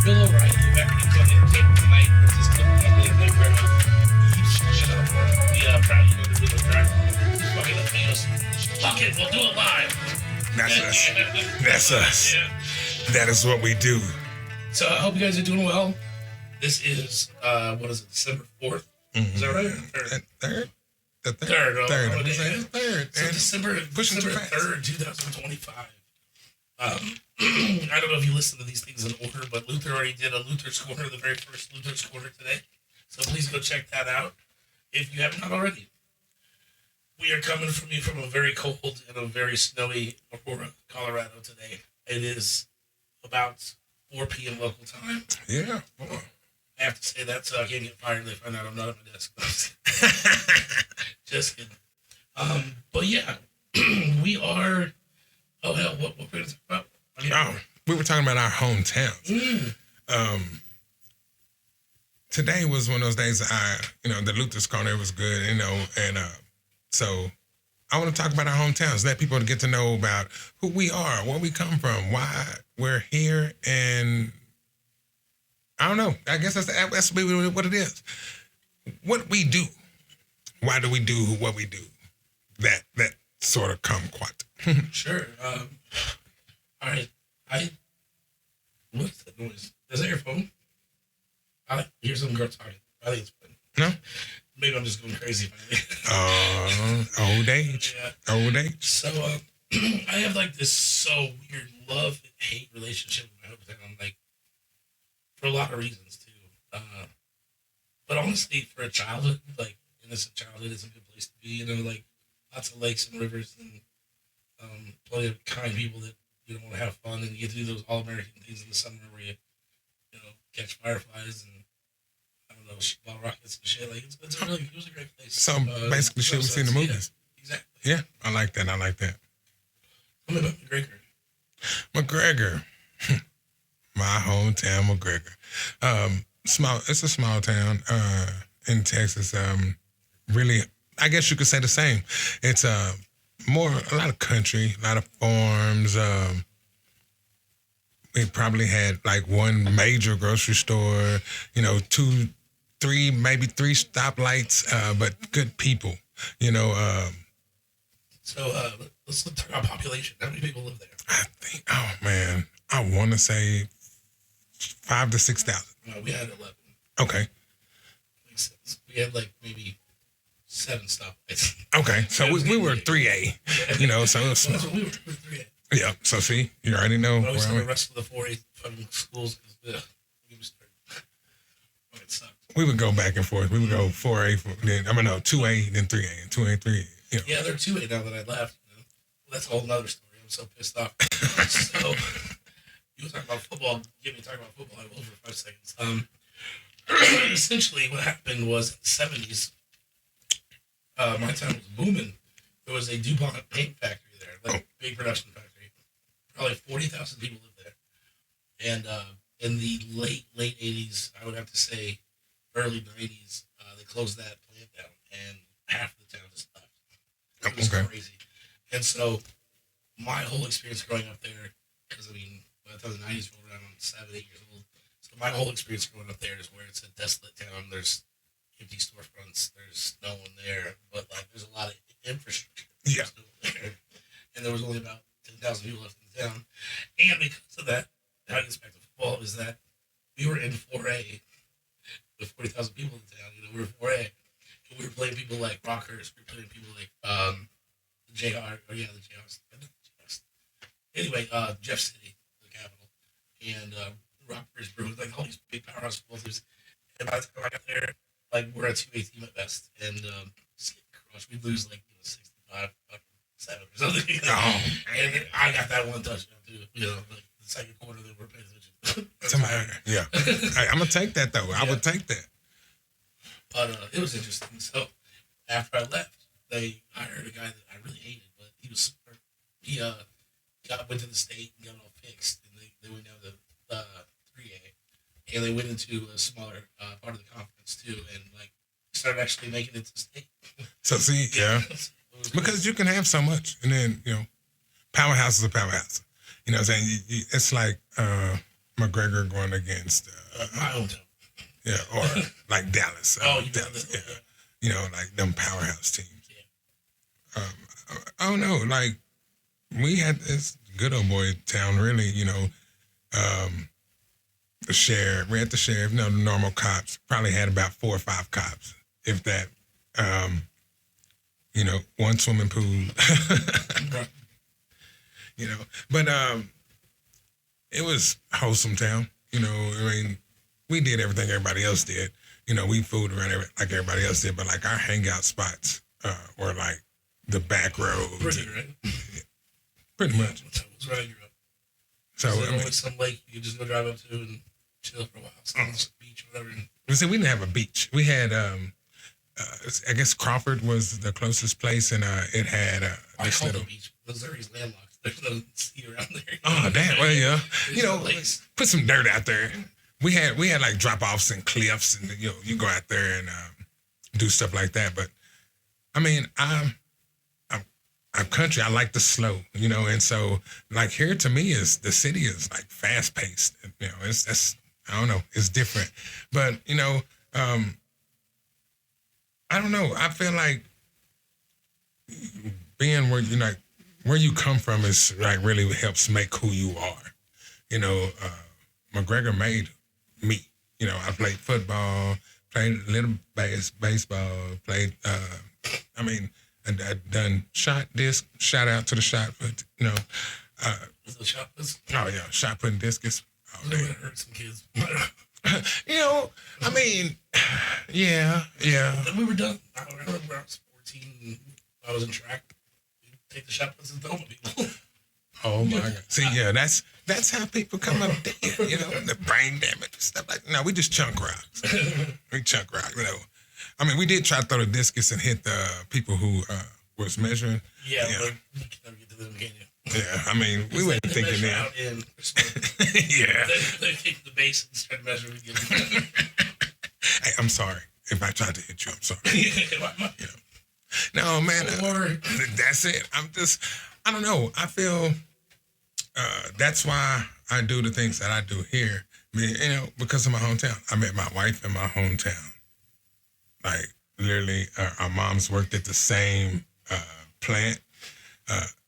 Bill O'Reilly back on the entertainment tonight. There's this clip on the internet where he shut up. The proud the driver fucking up videos. Fuck it, we'll do it live. That's us. That's us. Yeah. That is what we do. So I hope you guys are doing well. This is what is it, December 4th? Mm-hmm. Is that right? Third? The Third. Third. So December 3rd, 2025. I don't know if you listen to these things in order, but Luther already did a Luther's Corner, the very first Luther's Corner today. So please go check that out if you have not already. We are coming from you from a very cold and a very snowy Aurora, Colorado today. It is about 4 p.m. local time. Yeah. I have to say that so I can't get fired if they find out I'm not at my desk. Just kidding. But yeah, we are. Oh hell, what we're going to talk about? We were talking about our hometowns. Today was one of those days. The Luther's Corner was good, and so I want to talk about our hometowns. Let people get to know about who we are, where we come from, why we're here, and I don't know. I guess that's what it is. What we do. Why do we do what we do? That sort of kumquat. Sure. All right. What's that noise? Is that your phone? I hear some girl talking. I think it's fun. No? Maybe I'm just going crazy. Old age. Yeah. Old age. So, I have like this so weird love and hate relationship with my hometown, like for a lot of reasons too. But honestly, for a childhood, like innocent childhood is a good place to be. Like lots of lakes and rivers and plenty of kind people that want to have fun, and you get to do those all-American things in the summer where you catch fireflies and I don't know, shoot ball rockets and shit. Like it was a great place. So basically, shit we see in the movies. Yeah, exactly. Yeah, I like that. Tell me about McGregor. McGregor, my hometown, McGregor. It's a small town in Texas. Really, I guess you could say the same. It's a lot of country, a lot of farms. We probably had like one major grocery store, 2, 3, maybe 3 stoplights, but good people, So let's talk about population. How many people live there? I think, I want to say 5,000 to 6,000. We had 11. Okay. Makes sense. We had like maybe 7 stoplights. Okay, so we were 3A, so it was small. That's what we were 3A. Yeah, so see, you already know. But I always tell the rest of the 4A fucking schools because it sucked. We would go back and forth. We would go 4A, 2A, then 3A, and 2A, 3A. Yeah, they're 2A now that I left. Well, that's a whole nother story. I'm so pissed off. So, you were talking about football. Get me talking about football. I will for 5 seconds. Essentially, what happened was in the 70s, my town was booming. There was a DuPont paint factory there, like a big production factory. Probably 40,000 people lived there. And in the late 80s, I would have to say early 90s, they closed that plant down, and half of the town just left. It was crazy. And so my whole experience growing up there, because by the time the 90s rolled around, I'm 7, 8 years old. So my whole experience growing up there is where it's a desolate town. There's empty storefronts. There's no one there, but like there's a lot of infrastructure. Yeah. And there was only about 10,000 people left in the town. And because of that, how it gets back to football is that we were in 4A with 40,000 people in the town. We were 4A. And we were playing people like Rockers. We were playing people like the Jayhawks. Anyway, Jeff City, the capital, and Rockers, Bruins, like all these big powerhouse football teams. And by the time I got there, like we're a 2A team at best, and just get crushed. We'd lose like 65-7 or something. Oh, and I got that one touchdown too. Like the second quarter they were paying attention. Yeah. Hey, I'm gonna take that though. Yeah. I would take that. But it was interesting. So after I left, they hired a guy that I really hated, but he was smart. He went to the state and got it all fixed, and they went down to 3A, and they went into a smaller part of the conference too, and like started actually making it to the state. So see, yeah. Because you can have so much, and then powerhouse is a powerhouse. You know what I'm saying? It's like McGregor going against my hometown. yeah, or like Dallas. You Dallas, know, yeah. You know, like them powerhouse teams. Yeah. I don't know, like we had this good old boy town, really. You know, the sheriff. We had the sheriff. You know, the normal cops probably had about 4 or 5 cops, if that. You know, one swimming pool. You know, but it was wholesome town. You know, I mean, we did everything everybody else did. You know, we fooled around like everybody else did, but like our hangout spots were like the back roads. Pretty, right? Yeah, pretty much. That's where I grew up. So, I mean, mean, some lake you could just go drive up to and chill for a while. Some beach or whatever. we said we didn't have a beach. We had, I guess Crawford was the closest place, and it had this call little. the beach. Missouri's landlocked. There's no sea around there. Oh damn! Well, yeah, you know, lakes. put some dirt out there. We had like drop offs and cliffs, and you know, you go out there and do stuff like that. But I mean, I'm country. I like the slow, you know, and so like here to me is the city is like fast paced. You know, that's I don't know, it's different, but you know, I don't know. I feel like being where where you come from is like really helps make who you are. You know, McGregor made me. You know, I played football, played a little baseball, played. I mean, I done shot disc. Shout out to the shot put. You know, The shot was. oh yeah, shot put and discus. Oh, It would hurt some kids. you know, I mean, yeah. We were done. I remember when I was 14. I was in track. We'd take the shot puts and throw them at people. Oh my God! See, yeah, that's how people come up dead. You know, the brain damage and stuff like. No, we just chunk rocks. We chunk rock. You know, I mean, we did try to throw the discus and hit the people who was measuring. Yeah, but you can never get to them, can you? Yeah, I mean, we weren't They thinking measure that. out in smoke. Yeah. They take the base and start measuring again. Hey, I'm sorry if I tried to hit you. I'm sorry. Yeah. No, man, Or that's it. I don't know. I feel that's why I do the things that I do here. I mean, you know, because of my hometown. I met my wife in my hometown. Like, literally, our moms worked at the same plant.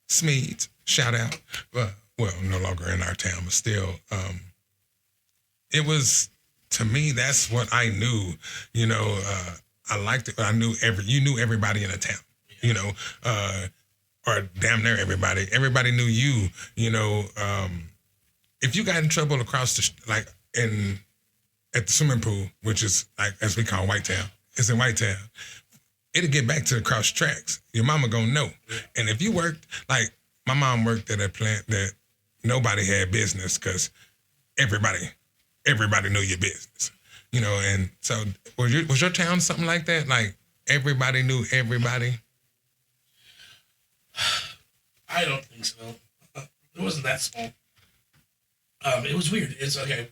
Smeeds, shout out. Well, no longer in our town, but still. It was, to me, that's what I knew. You know, I liked it. You knew everybody in the town, you know, or damn near everybody. Everybody knew you, you know. If you got in trouble across at the swimming pool, which is like, as we call Whitetown, it's in Whitetown, it'll get back to the cross tracks. Your mama gonna know. And if you worked, like my mom worked at a plant that nobody had business because everybody knew your business. You know, and so was your town something like that? Like everybody knew everybody? I don't think so. It wasn't that small. It was weird. It's okay.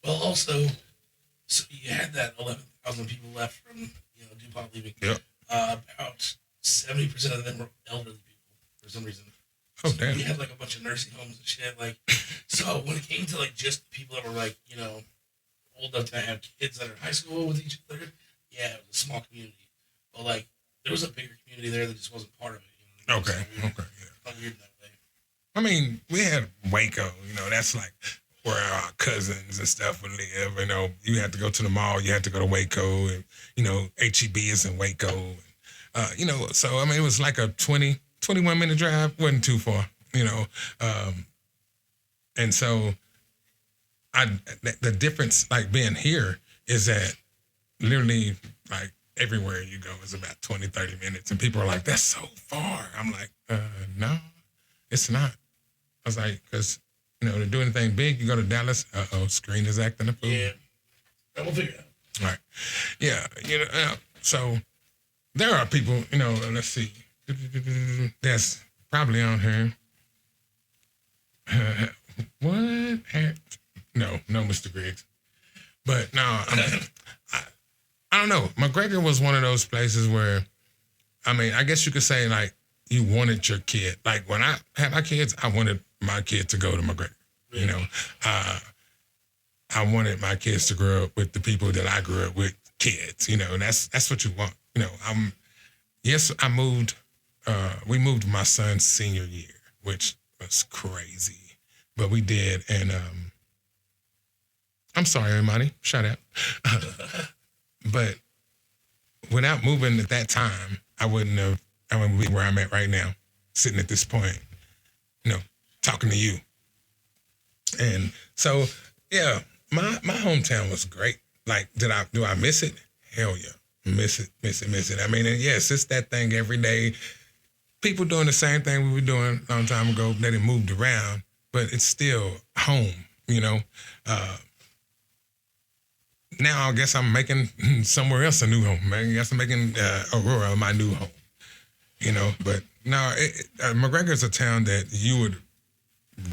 Well, also, so you had that 11,000 people left from DuPont leaving. Yep. About 70% of them were elderly people for some reason. Oh, So damn. we had like a bunch of nursing homes and shit. Like, so when it came to like just people that were like old enough to have kids that are in high school with each other, yeah, it was a small community. But like, there was a bigger community there that just wasn't part of it. You know? Okay, So weird. okay, yeah. Felt weird in that way. I mean, we had Waco, you know, that's like where our cousins and stuff would live. You know, you had to go to the mall, you had to go to Waco, and, you know, HEB is in Waco. You know, so, I mean, it was like a 21-minute drive, wasn't too far, you know. And so, the difference, like being here, is that literally, like, everywhere you go is about 20, 30 minutes. And people are like, that's so far. I'm like, no, it's not. I was like, because, you know, to do anything big, you go to Dallas, screen is acting a fool. Yeah. We'll figure it out. Right. Yeah, you know, so there are people, you know, let's see, that's probably on here. What? No, Mr. Griggs. But no, I don't know. McGregor was one of those places where, I mean, I guess you could say, like, you wanted your kid. Like, when I had my kids, I wanted my kid to go to McGregor. You know, I wanted my kids to grow up with the people that I grew up with, kids. You know, and that's what you want. You know, I moved. We moved my son's senior year, which was crazy, but we did. And I'm sorry, Imani, shut up. But without moving at that time, I wouldn't be where I'm at right now, sitting at this point, you know, talking to you. And so, yeah, my hometown was great. Like, do I miss it? Hell yeah. Miss it. I mean, and yes, it's that thing every day. People doing the same thing we were doing a long time ago. They done moved around, but it's still home, you know. Now I guess I'm making somewhere else a new home. I guess I'm making Aurora my new home, you know. But no, McGregor's a town that you would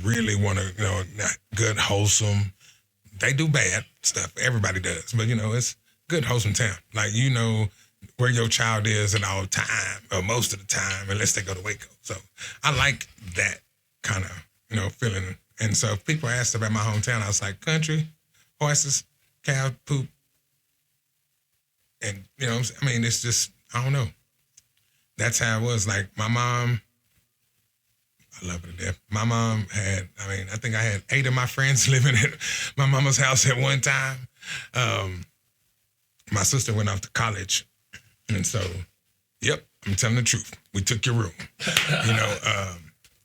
really want to, you know, not good, wholesome. They do bad stuff. Everybody does. But, you know, it's good, wholesome town. Like, you know where your child is at all time, or most of the time, unless they go to Waco. So I like that kind of, you know, feeling. And so if people asked about my hometown, I was like, country, horses, cow poop. And, you know, I mean, it's just, I don't know. That's how it was. Like, my mom, I love her to death. My mom had, I think I had 8 of my friends living at my mama's house at one time. My sister went off to college. And so, yep, I'm telling the truth. We took your room, you know.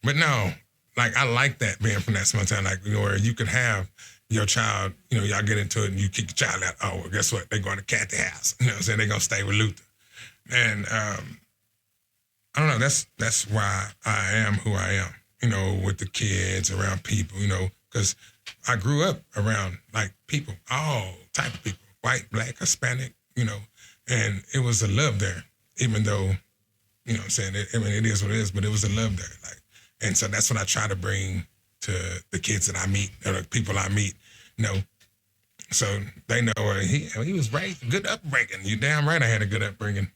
But no, like, I like that being from that small town, like, you know, where you could have your child, you know, y'all get into it and you kick your child out. Oh, well, guess what? They're going to Cathy house. You know what I'm saying? They're going to stay with Luther. And I don't know, that's why I am who I am, you know, with the kids, around people, you know, because I grew up around, like, people, all type of people, white, black, Hispanic, you know, and it was a love there, even though, you know what I'm saying, it is what it is, but it was a love there. Like, and so that's what I try to bring to the kids that I meet, or the people I meet, you know, so they know he was raised, good upbringing. You damn right I had a good upbringing.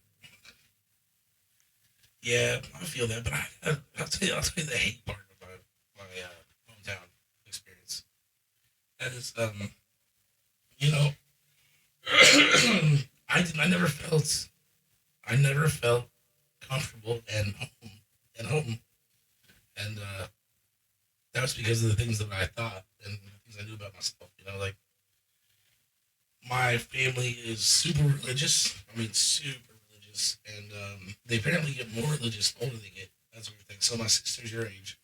Yeah, I feel that, but I'll tell you the hate part of my hometown experience. That is, you know, I never felt comfortable and home, and that was because of the things that I thought and the things I knew about myself. You know, like, my family is super religious. I mean, super religious, and they apparently get more religious the older they get. That's what we think. So my sister's your age,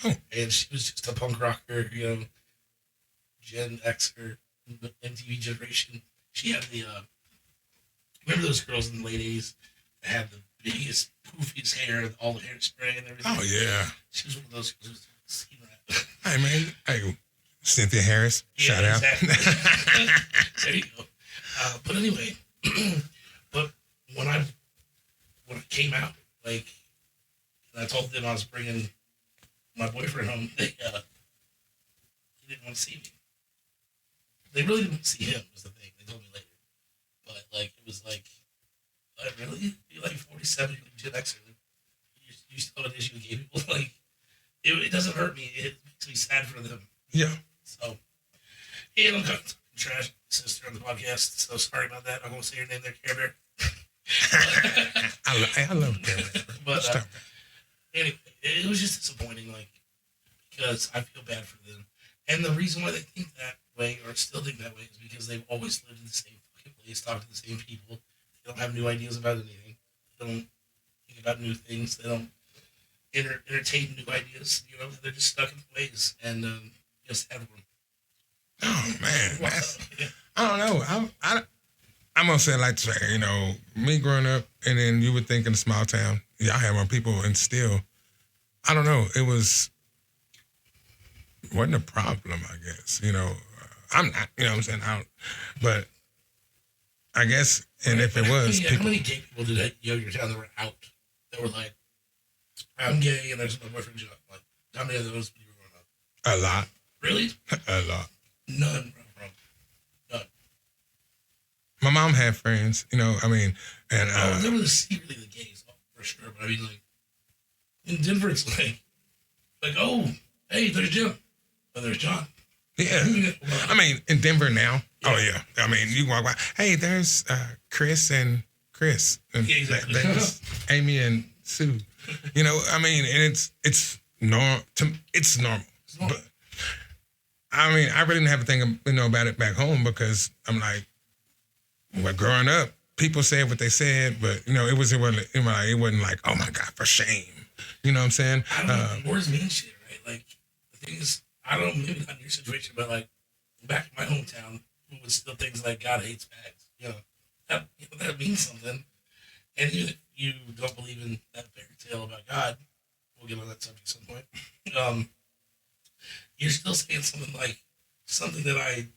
and she was just a punk rocker, you know, Gen X or MTV generation. She had the remember those girls in the late '80s that had the biggest, poofiest hair, all the hairspray and everything. Oh yeah, she was one of those girls who was seen that. Hey man, hey, Cynthia Harris, yeah, shout out. Exactly. There you go. But anyway, but when I came out, like, and I told them I was bringing my boyfriend home, they didn't want to see me. They really didn't want to see him, was the thing. They told me later. But, like, it was like, really? You're like 47, you're like Gen Xer. You still have an issue with gay people? Like, it doesn't hurt me. It makes me sad for them. Yeah. So, yeah, I'm talking trash my sister on the podcast, so sorry about that. I'm going to say your name there, Care Bear. I love Care Bear. But, anyway, it was just disappointing, like, because I feel bad for them. And the reason why they think that way, or still think that way, is because they've always lived in the same fucking place, talked to the same people. They don't have new ideas about anything. They don't think about new things. They don't entertain new ideas. You know, they're just stuck in ways, and just everyone. Oh man, I don't know. I'm gonna say it like this, you know, me growing up, and then you would think in a small town, y'all have more people, and still, I don't know. It wasn't a problem, I guess. You know, I'm not. You know what I'm saying? But I guess, and if it was, how many gay people did you know your town that were out? That were like, I'm gay and there's my boyfriend John. Like, how many of those people were growing up? A lot. Really? A lot. None, bro. None. My mom had friends, you know, I mean, and there were secretly the gays, for sure. But I mean, like, in Denver, it's like, oh, hey, there's Jim. But there's John. Yeah. I mean, in Denver now. Yeah. Oh, yeah. I mean, you walk by. Hey, there's Chris. And yeah, exactly. There's Amy and Sue. You know, I mean, and it's normal. It's normal. But, I mean, I really didn't have a thing, about it back home because I'm like, well, growing up, people said what they said, but, it wasn't like, oh, my God, for shame. You know what I'm saying? I don't know. Words mean shit, right? Like, the thing is, I don't know, maybe not in your situation, but, like, back in my hometown, it was still things like God hates fags. That means something. And you don't believe in that fairy tale about God. We'll get on that subject at some point. You're still saying something that I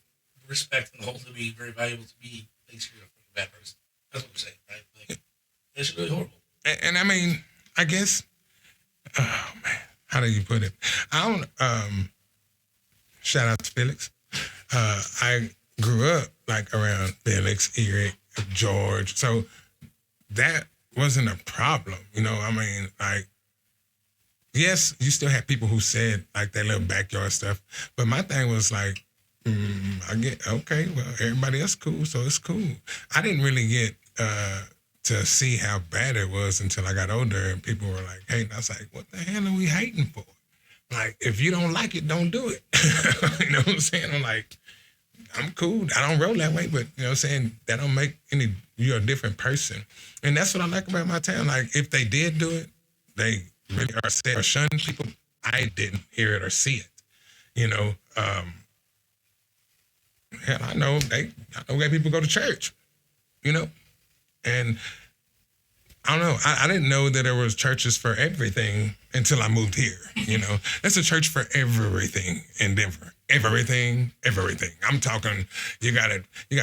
respect and hold to be very valuable to me thinks you're a bad person. That's what I'm saying, right? Like, that's really horrible. And I mean, I guess, oh man, how do you put it? I don't, shout out to Felix. I grew up like around Felix, Eric, George. So that wasn't a problem. I mean, like, yes, you still had people who said like their little backyard stuff. But my thing was like, I get, okay, well, everybody else cool, so it's cool. I didn't really get to see how bad it was until I got older and people were like, hey, and I was like, what the hell are we hating for? Like, if you don't like it, don't do it. You know what I'm saying? I'm like, I'm cool. I don't roll that way, but you know what I'm saying? That don't make you're a different person. And that's what I like about my town. Like, if they did do it, they really are said or shun people. I didn't hear it or see it. Hell, I know gay people go to church, and I don't know. I didn't know that there was churches for everything until I moved here. There's a church for everything in Denver. Everything. I'm talking. You got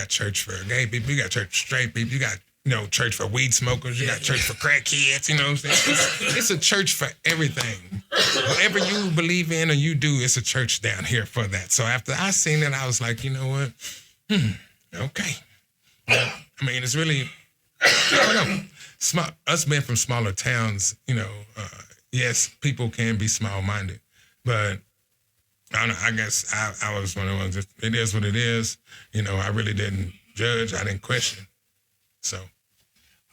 church for gay people. You got church for straight people. You got church for weed smokers. You got church for crack kids. You know what I'm saying? It's a church for everything. Whatever you believe in or you do, it's a church down here for that. So after I seen that, I was like, you know what? Okay. I mean, it's really, I don't know. Us being from smaller towns, yes, people can be small-minded, but I don't know. I guess I was one of the ones that it is what it is. I really didn't judge. I didn't question. So,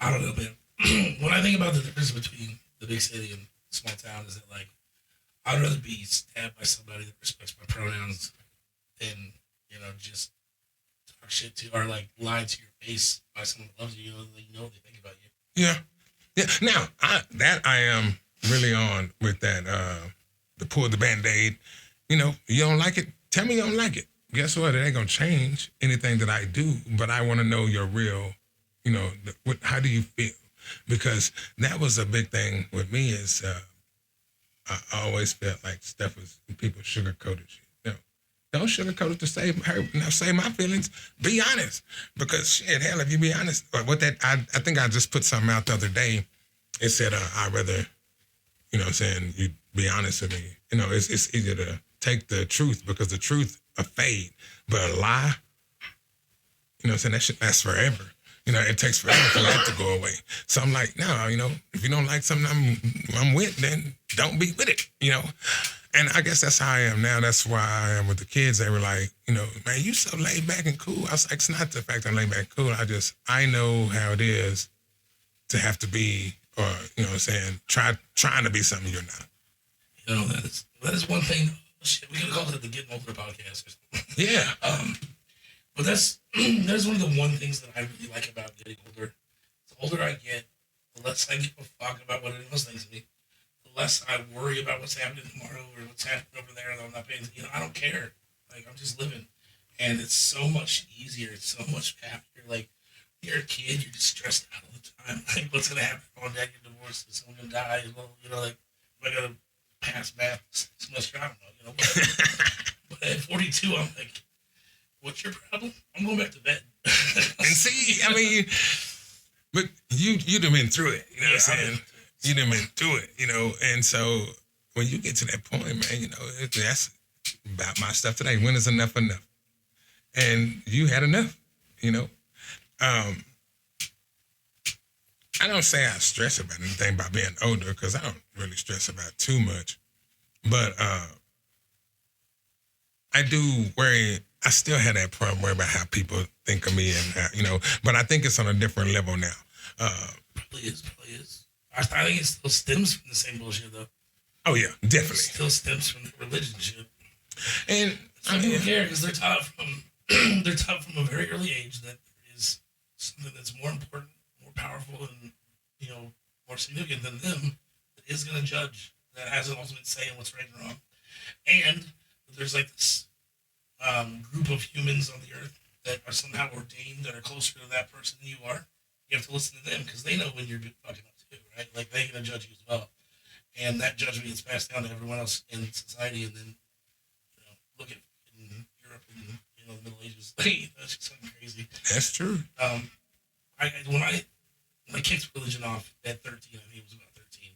I don't know, man. When I think about the difference between the big city and small town, is that like I'd rather be stabbed by somebody that respects my pronouns than just talk shit to or like lie to your face by someone that loves you. They know they think about you. Yeah. Now I am really on with that. The pull the Band-Aid. You don't like it. Tell me you don't like it. Guess what? It ain't gonna change anything that I do. But I want to know your real. How do you feel? Because that was a big thing with me is I always felt like people sugarcoated shit. Don't sugarcoat it to save my feelings. Be honest. Because shit, hell, if you be honest, what that I think I just put something out the other day. It said I'd rather, you be honest with me. It's easier to take the truth because the truth a fade, but a lie, that shit lasts forever. It takes forever for that to go away. So I'm like, no, if you don't like something I'm with, then don't be with it, And I guess that's how I am now. That's why I am with the kids. They were like, man, you so laid back and cool. I was like, it's not the fact I'm laid back and cool. I know how it is to have to be, or, trying to be something you're not. That is one thing. Shit, we could call it the Getting Older podcast or something. Yeah. But that's one of the one things that I really like about getting older. The older I get, the less I give a fuck about what anyone else thinks of me. The less I worry about what's happening tomorrow or what's happening over there. And I'm not paying. I don't care. Like, I'm just living, and it's so much easier. It's so much happier. Like, when you're a kid, you're just stressed out all the time. Like, what's gonna happen? Mom and dad get divorced. Is someone gonna die? Well, like, am I gonna pass math? Semester? I don't know. But at 42, I'm like, what's your problem? I'm going back to bed. And see, I mean, but you done been through it. You know what I'm saying? You done been through it, And so when you get to that point, man, that's about my stuff today. When is enough? And you had enough, I don't say I stress about anything by being older because I don't really stress about too much. But I do worry. I still have that problem worry about how people think of me, and but I think it's on a different level now. Probably is. I think it still stems from the same bullshit though. Oh yeah, It definitely. still stems from the religion shit. And Some people care because they're taught from they're taught from a very early age that there is something that's more important, more powerful, and more significant than them that is going to judge, that has an ultimate say in what's right and wrong, and there's like this group of humans on the earth that are somehow ordained that are closer to that person than you are. You have to listen to them because they know when you're fucking up too, right? Like they're going to judge you as well, and that judgment gets passed down to everyone else in society, and then look at in Europe and the Middle Ages. That's just something crazy. That's true. When I kicked religion off at 13, I think it was about 13.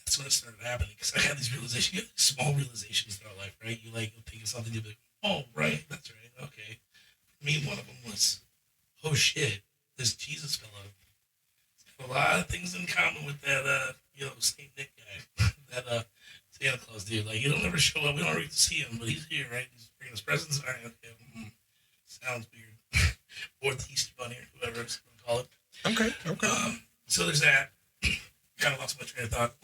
That's when it started happening because I had these realizations, you have these small realizations throughout life, right? You think of something, you'll be like, oh, right, that's right, okay. For me, one of them was, oh shit, this Jesus fella. He's got a lot of things in common with that, Saint Nick guy, that Santa Claus dude. Like, he don't ever show up. We don't ever get to see him, but he's here, right? He's bringing us presents. All right, okay. Sounds weird. Or the Easter Bunny, or whoever it's going to call it. Okay. So there's that. Kind of lost my train of thought.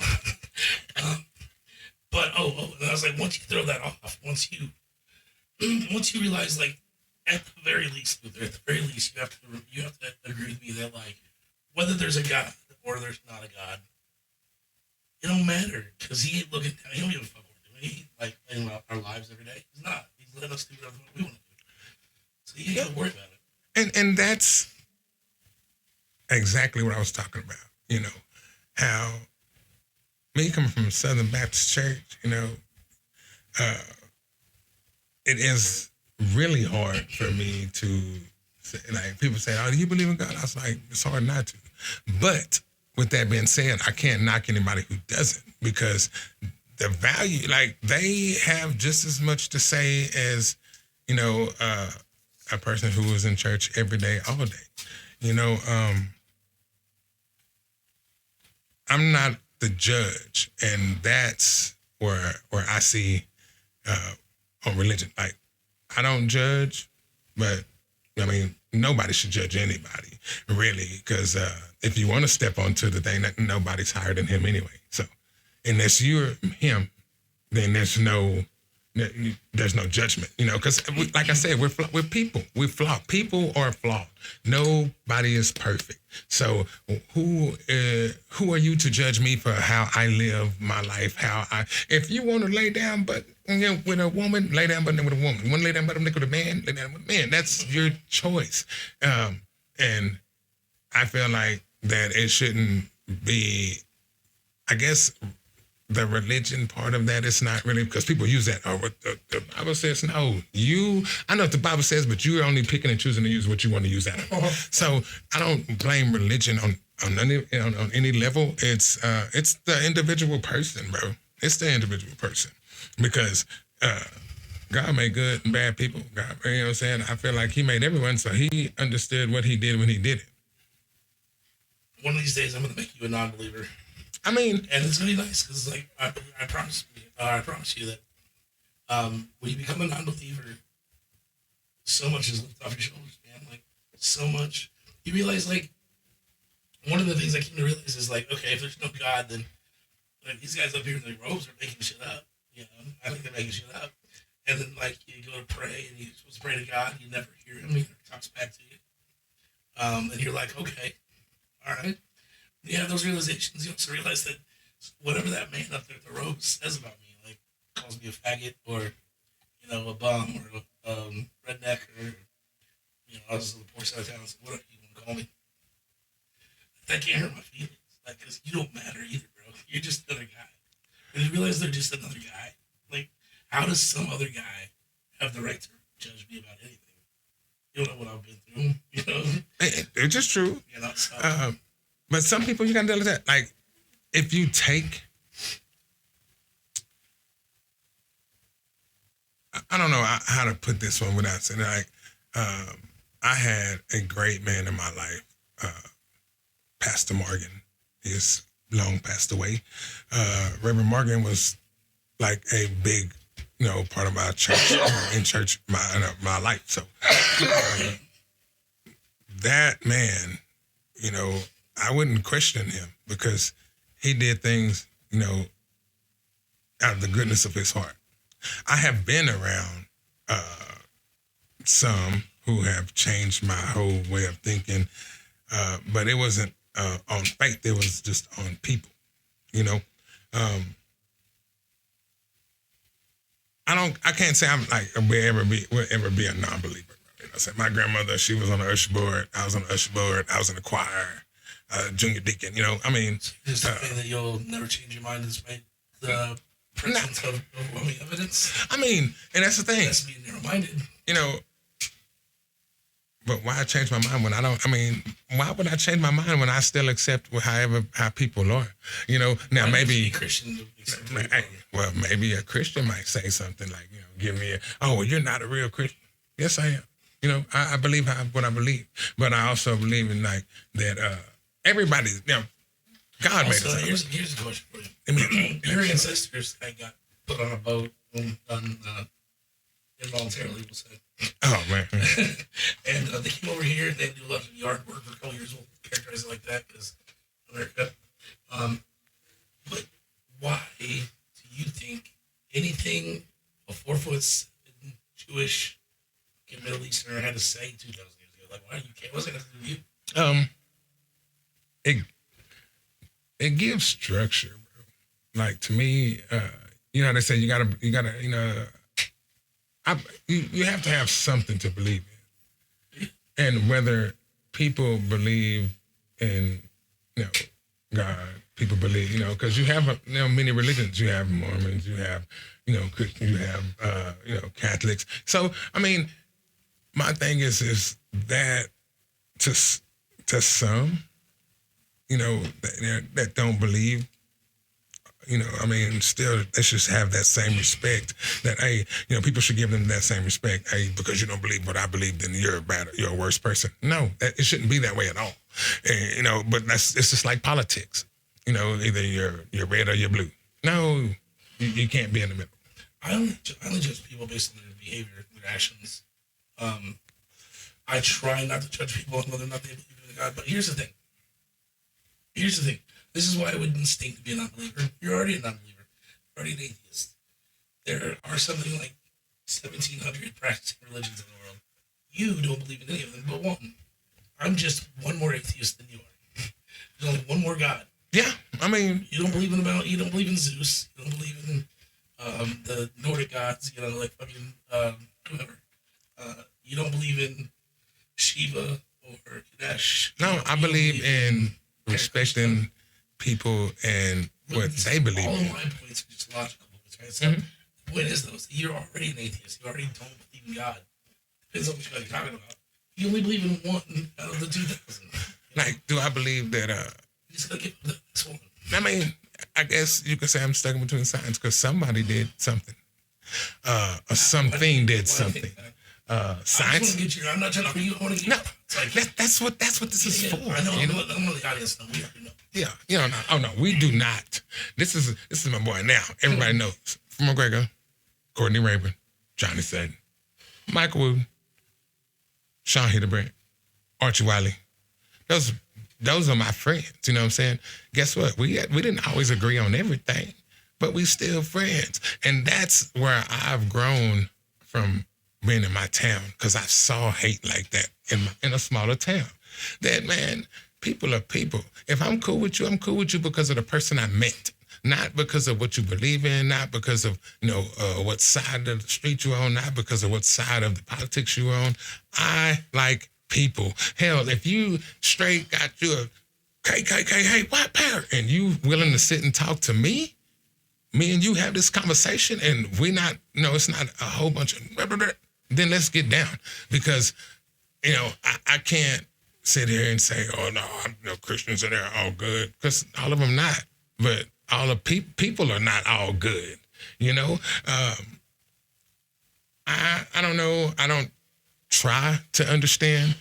But and I was like, once you throw that off, once you realize, like, at the very least, you have to agree with me that, like, whether there's a God or there's not a God, it don't matter because he ain't looking down. He don't give a fuck what we're doing. He ain't playing our lives every day. He's not. He's letting us do whatever we want to do. So you ain't got to worry about it. And that's exactly what I was talking about. How me coming from Southern Baptist Church, it is really hard for me to say, like, people say, oh, do you believe in God? I was like, it's hard not to. But with that being said, I can't knock anybody who doesn't because the value, like, they have just as much to say as, a person who was in church every day, all day. I'm not the judge, and that's where I see on religion. Like, I don't judge, but I mean, nobody should judge anybody, really, because if you want to step onto the thing, that nobody's higher than him anyway. So, unless you're him, then there's no judgment, because like I said, we're people. We're flawed. People are flawed. Nobody is perfect. So who are you to judge me for how I live my life? If you want to lay down, but with a woman, lay down, but with a woman. You want to lay down, but with a man, lay down with a man. That's your choice. And I feel like that it shouldn't be, I guess, the religion part of that is not really, because people use that. Oh, the Bible says no. I know what the Bible says, but you're only picking and choosing to use what you want to use out of it. So I don't blame religion on any level. It's the individual person, bro. It's the individual person, because God made good and bad people. God, you know what I'm saying? I feel like he made everyone, so he understood what he did when he did it. One of these days, I'm gonna make you a non-believer. I mean, and it's gonna be nice because, like, I promise you that when you become a non-believer, so much is lifted off your shoulders, man. Like, so much. You realize, like, one of the things I came to realize is, like, okay, if there's no God, then, like, these guys up here in their robes are making shit up. I think they're making shit up. And then, like, you go to pray and you're supposed to pray to God, you never hear him, he never talks back to you. And you're like, okay, all right. You have those realizations. You also realize that whatever that man up there at the robe says about me, like, calls me a faggot or, a bum or a redneck or, I was in the poor side of town, so whatever you want to call me, that can't hurt my feelings. Like, because you don't matter either, bro. You're just another guy. And you realize they're just another guy. Like, how does some other guy have the right to judge me about anything? You don't know what I've been through, It's just true. So. But some people, you gotta deal with that. Like, if you take, I don't know how to put this one without saying, like, I had a great man in my life, Pastor Morgan. He's long passed away. Reverend Morgan was like a big part of my church, in church, my life. So that man, I wouldn't question him because he did things, out of the goodness of his heart. I have been around some who have changed my whole way of thinking, but it wasn't on faith. It was just on people, I can't say I'm like will ever be a non-believer. So my grandmother, she was on the usher board. I was on the usher board. I was in the choir, junior deacon. I mean, is that that you'll never change your mind despite the presence of overwhelming evidence? I mean, and that's the thing. That's being narrow-minded. But why change my mind when I don't? I mean, why would I change my mind when I still accept how people are? Now Why maybe a Christian to accept well, maybe a Christian might say something like, give me well, you're not a real Christian. Yes, I am. I believe what I believe, but I also believe in like that. Everybody's God made us. Here's a question for you. Your ancestors got put on a boat and done involuntarily, we'll say. Oh man! And they came over here. They do a lot of yard work for a couple years. We'll characterize it like that because America. But why do you think anything a 4'7" Jewish Middle Easterner had to say 2,000 years ago? Like, why do you care? What's it got to do with you? It gives structure, bro. Like to me, they say you gotta, you have to have something to believe in, and whether people believe in, God, people believe, because you have, many religions. You have Mormons, you have, Christians, you have, Catholics. So I mean, my thing is that to some, that don't believe, still, let's just have that same respect that, hey, people should give them that same respect. Hey, because you don't believe what I believe, then you're a worse person. No, it shouldn't be that way at all. And, but it's just like politics. Either you're red or you're blue. No, you can't be in the middle. I only judge people based on their behavior, their actions. I try not to judge people on whether or not they believe in God, but here's the thing. This is why I wouldn't stink to be a non-believer. You're already a non-believer. You're already an atheist. There are something like 1,700 practicing religions in the world. You don't believe in any of them but one. I'm just one more atheist than you are. There's only one more God. Yeah, I mean... You don't believe in Zeus. You don't believe in the Nordic gods, like fucking whoever. You don't believe in Shiva or Ganesh. No, I believe in respecting people and what they believe in. All of my points are just logical points, right? So the point is, though, you're already an atheist. You already don't believe in God. Depends on which God you're talking about. You only believe in one out of the 2,000. Like, do I believe that... You just gotta get the next one. I mean, I guess you could say I'm stuck in between signs because somebody did something. Or something did something. Science. I'm not trying to you. I want to get no, like, that's what this is for. I know. I'm the audience. We already know. Yeah, no. Oh no, we do not. This is my boy. Now everybody knows from McGregor, Courtney Rayburn, Johnny Sutton, Michael Wooden, Sean Hildebrand, Archie Wiley. Those are my friends. You know what I'm saying? Guess what? We didn't always agree on everything, but we still friends, and that's where I've grown from. Being in my town, because I saw hate like that in a smaller town. That, man, people are people. If I'm cool with you, I'm cool with you because of the person I met, not because of what you believe in, not because of what side of the street you're on, not because of what side of the politics you're on. I like people. Hell, if you straight got you a KKK white power and you willing to sit and talk to me and you have this conversation and we not, it's not a whole bunch of, then let's get down. Because, I can't sit here and say, oh no, Christians are there all good. Because all of them not. But all the people are not all good. I don't know. I don't try to understand,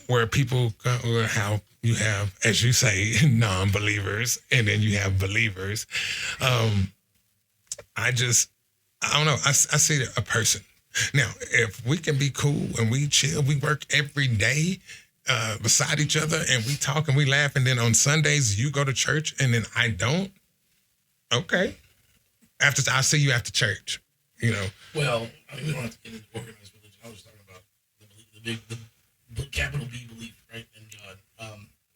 where people come, or how you have, as you say, non-believers, and then you have believers. I don't know. I see a person. Now, if we can be cool and we chill, we work every day beside each other and we talk and we laugh, and then on Sundays you go to church and then I don't. Okay. I see you after church. You know. Well, I mean, we don't have to get into organized religion. I was talking about the capital B belief, right, in God.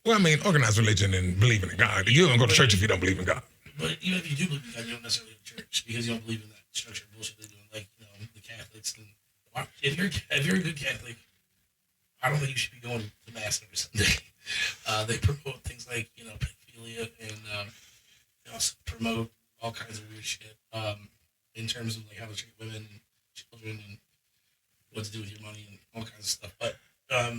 Well, I mean, organized religion and believing in God. You don't go to church if you don't believe in God. But even if you do believe in God, you don't necessarily go to church because you don't believe in that structure of bullshit they're doing, like the Catholics. And if you're a good Catholic, I don't think you should be going to mass every Sunday. They promote things like pedophilia and they also promote all kinds of weird shit in terms of like how to treat women and children and what to do with your money and all kinds of stuff. But I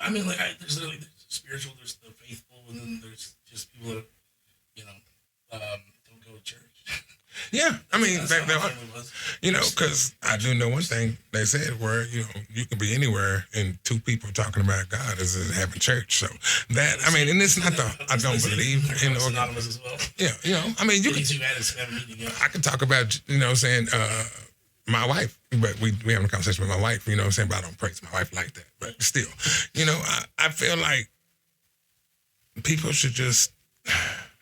mean, like, there's literally the spiritual, there's the faithful, and then there's just people that don't go to church. Yeah, I mean, because I do know one thing they said where you can be anywhere and two people talking about God is having church. So that and it's not I don't believe in anonymous as well. Yeah, I mean, I can talk about saying my wife, but we having a conversation with my wife. Saying, but I don't praise my wife like that. But still, I feel like people should just.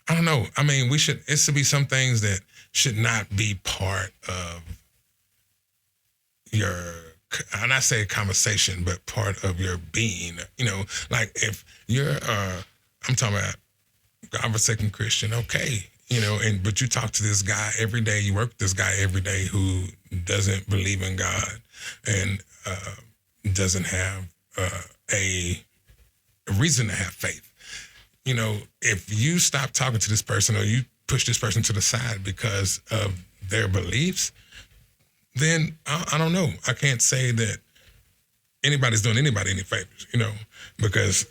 I don't know. I mean, it should be some things that should not be part of your, and I say conversation, but part of your being. Like if you're, I'm talking about God-forsaken Christian, okay, but you talk to this guy every day, you work with this guy every day who doesn't believe in God and doesn't have a reason to have faith. If you stop talking to this person or you push this person to the side because of their beliefs, then I don't know. I can't say that anybody's doing anybody any favors, because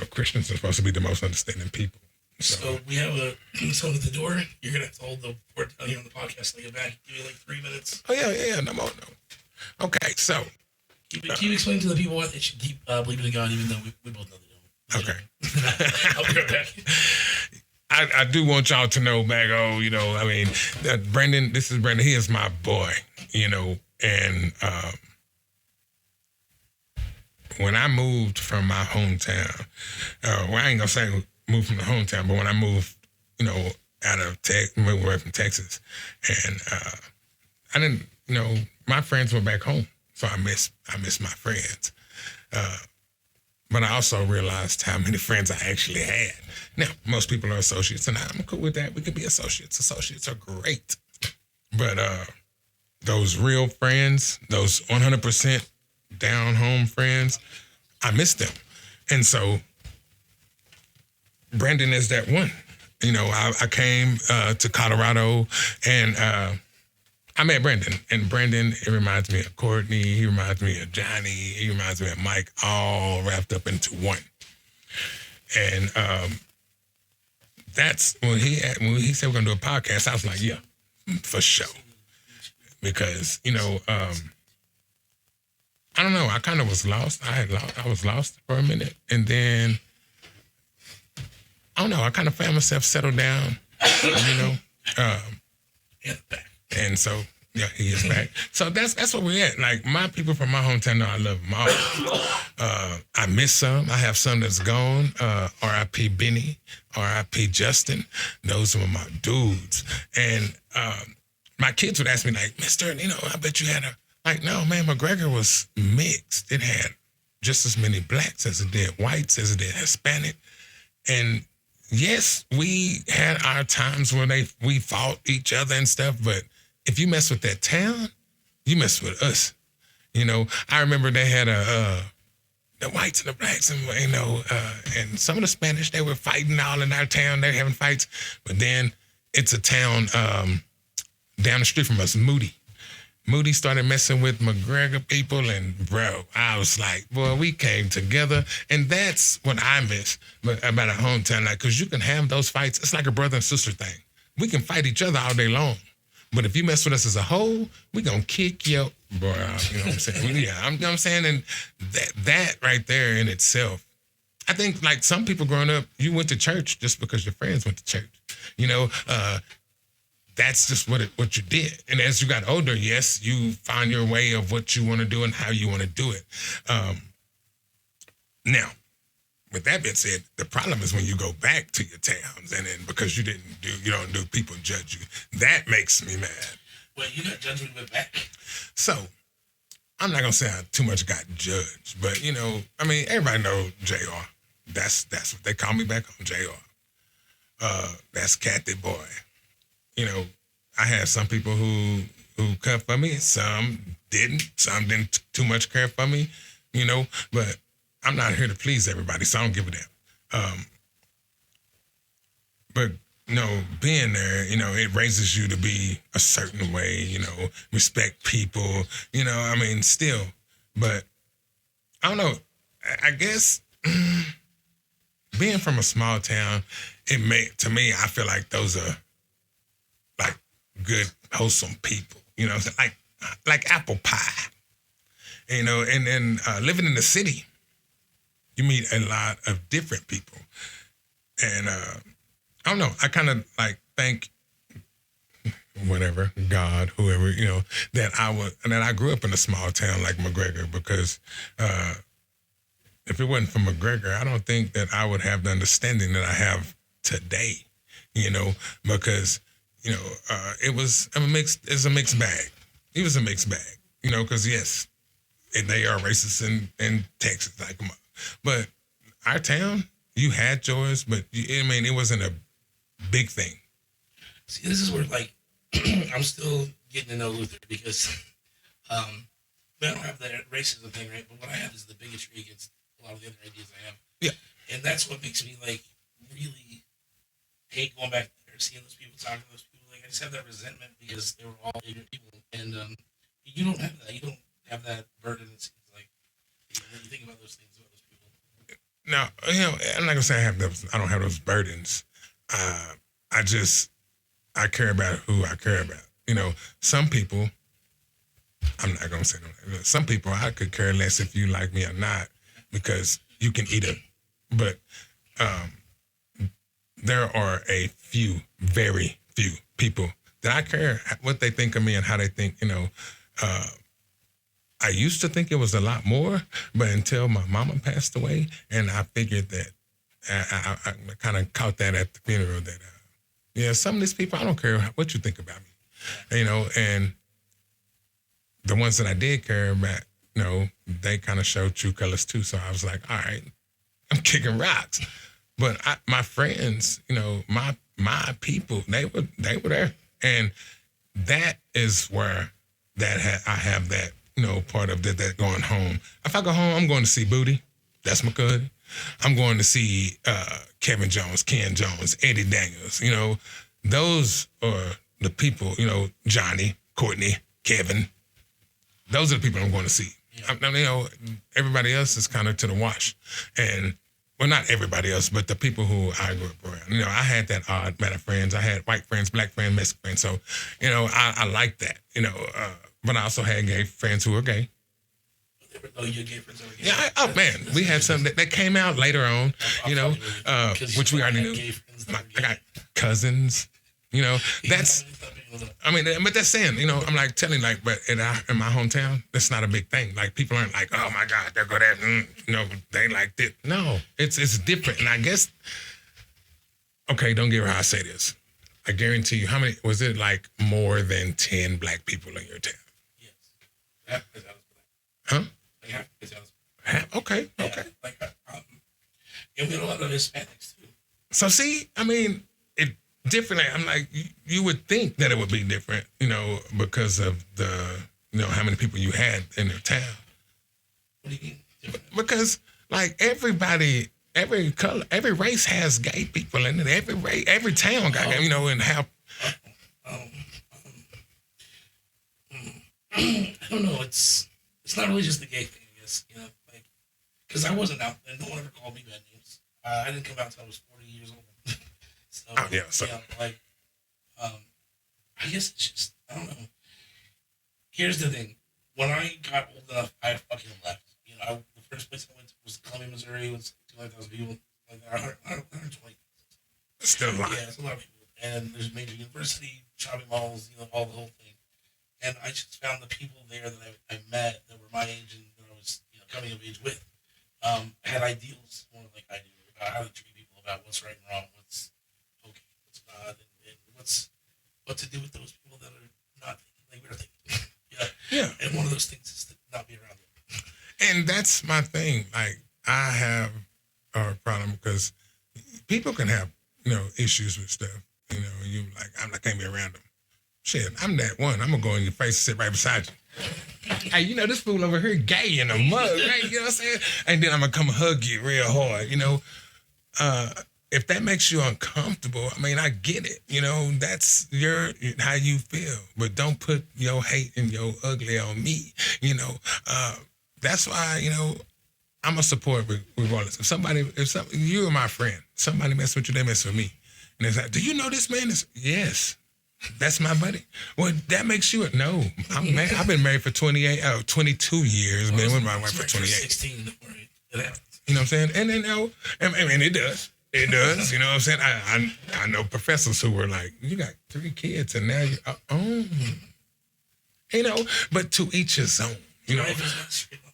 Christians are supposed to be the most understanding people. So we have someone at the door. You're gonna have to hold the port down here on the podcast and get back. Give me like 3 minutes. Oh yeah, no more. Okay, so keep explaining to the people why they should keep believing in God, even though we both know they don't. Okay. I'll be right back. I do want y'all to know, Bago, Brendan, this is Brendan. He is my boy, and when I moved from my hometown, I ain't gonna say moved from the hometown, but when I moved, out of moved away from Texas, and I didn't, my friends were back home, so I miss my friends. But I also realized how many friends I actually had. Now, most people are associates, and I'm cool with that. We could be associates. Associates are great. But those real friends, those 100% down-home friends, I miss them. And so Brandon is that one. I came to Colorado, and I met Brendan, and Brendan, it reminds me of Courtney, he reminds me of Johnny, he reminds me of Mike, all wrapped up into one. And that's when he said we're gonna do a podcast, I was like, yeah, for sure. Because, I don't know, I kind of was lost. I was lost for a minute, and then, I don't know, I kind of found myself settled down, And so, yeah, he is back. So that's where we're at. Like, my people from my hometown know I love them all. I miss some. I have some that's gone. R.I.P. Benny, R.I.P. Justin. Those were my dudes. And my kids would ask me, like, Mister, I bet you had no, man, McGregor was mixed. It had just as many blacks as it did whites, as it did Hispanic. And yes, we had our times where we fought each other and stuff, but if you mess with that town, you mess with us. I remember they had the whites and the blacks and some of the Spanish, they were fighting all in our town. They were having fights. But then it's a town down the street from us, Moody. Moody started messing with McGregor people, and bro, I was like, boy, we came together. And that's what I miss about a hometown, because you can have those fights. It's like a brother and sister thing. We can fight each other all day long. But if you mess with us as a whole, we gonna kick your boy out. You know what I'm saying? Yeah, you know what I'm saying? And that right there in itself, I think, like, some people growing up, you went to church just because your friends went to church. that's just what you did. And as you got older, yes, you find your way of what you want to do and how you want to do it. Now, with that being said, the problem is when you go back to your towns and then because you don't do, people judge you. That makes me mad. Well, you got judged when you went back. So, I'm not gonna say I too much got judged, but I mean, everybody know JR. That's what they call me back home, JR. That's Kathy boy. I had some people who cut for me, some didn't too much care for me, but I'm not here to please everybody, so I don't give a damn. But being there, it raises you to be a certain way, respect people, I mean, still. But I don't know. I guess being from a small town, to me, I feel like those are like good, wholesome people, like apple pie, and then living in the city, you meet a lot of different people. And I don't know, I kind of like thank whatever, God, whoever, that I grew up in a small town like McGregor, because if it wasn't for McGregor, I don't think that I would have the understanding that I have today, because, it's a mixed bag. It was a mixed bag, because yes, they are racist in Texas, like, but our town, you had yours, but it wasn't a big thing. See, this is where I'm still getting to know Luther because I don't have that racism thing, right? But what I have is the bigotry against a lot of the other ideas I have. Yeah. And that's what makes me really hate going back there, seeing those people, talking to those people. I just have that resentment because they were all ignorant people. And you don't have that. You don't have that burden, it seems like, when you think about those things, about those people. Now, I'm not gonna say I don't have those burdens. I care about who I care about. Some people, I'm not gonna say no. Some people I could care less if you like me or not, because you can eat it. But there are a few, very few people that I care what they think of me and how they think. I used to think it was a lot more, but until my mama passed away, and I figured that I kind of caught that at the funeral that, some of these people, I don't care what you think about me, and the ones that I did care about, they kind of showed true colors too. So I was like, all right, I'm kicking rocks. But my friends, my people, they were there, and that is where I have that. Part of that going home. If I go home, I'm going to see Booty. That's my cousin. I'm going to see Kevin Jones, Ken Jones, Eddie Daniels. Those are the people, Johnny, Courtney, Kevin. Those are the people I'm going to see. Yeah. Everybody else is kind of to the wash. And, well, not everybody else, but the people who I grew up around. I had that odd amount of friends. I had white friends, black friends, Mexican friends. So, I like that, But I also had gay friends who were gay. Oh, your gay friends are gay? Yeah, man, we had some that came out later on, which we already knew. I got cousins, that's, but that's saying, I'm like telling, but in my hometown, that's not a big thing. Like, people aren't like, oh my God, they'll go there, they like this. No, it's different. And I guess, okay, don't get me how I say this. I guarantee you, how many, was it like more than 10 black people in your town? Yes. Huh? Like half. Okay. And we had a lot of Hispanics too. So see, it different. I'm like, you would think that it would be different, because of the, how many people you had in your town. What do you mean different? Because everybody, every color, every race has gay people in it. Every town got, and how. I don't know. It's not really just the gay thing, I guess. Because I wasn't out, and no one ever called me bad names. I didn't come out until I was 40 years old. So, I guess it's just, I don't know. Here's the thing. When I got old enough, I fucking left. The first place I went to was Columbia, Missouri. It was 200,000 people. 120. It's still a lot. Yeah, it's a lot of people. and there's a major university, shopping malls, all the whole thing. And I just found the people there that I met that were my age and that I was coming of age with had ideals more like I do about how to treat people, about what's right and wrong, what's okay, what's not, and what to do with those people that are not thinking like we're thinking. Yeah. And one of those things is to not be around them. And that's my thing. Like, I have a problem because people can have, issues with stuff. You like, I can't be around them. Shit, I'm that one. I'm gonna go in your face and sit right beside you. Hey, this fool over here gay in a mug, right? You know what I'm saying? And then I'm gonna come hug you real hard, if that makes you uncomfortable, I mean, I get it. That's how you feel. But don't put your hate and your ugly on me. That's why, I'm a support regardless. If you are my friend, somebody mess with you, they mess with me. And it's like, do you know this man? Yes. That's my buddy. Well, that makes you no. I've been married for 22 years. Been with my wife for 28. 16. Don't worry, it happens. You know what I'm saying? And then and it does. It does. You know what I'm saying? I know professors who were like, you got 3 kids and now you're but to each his own.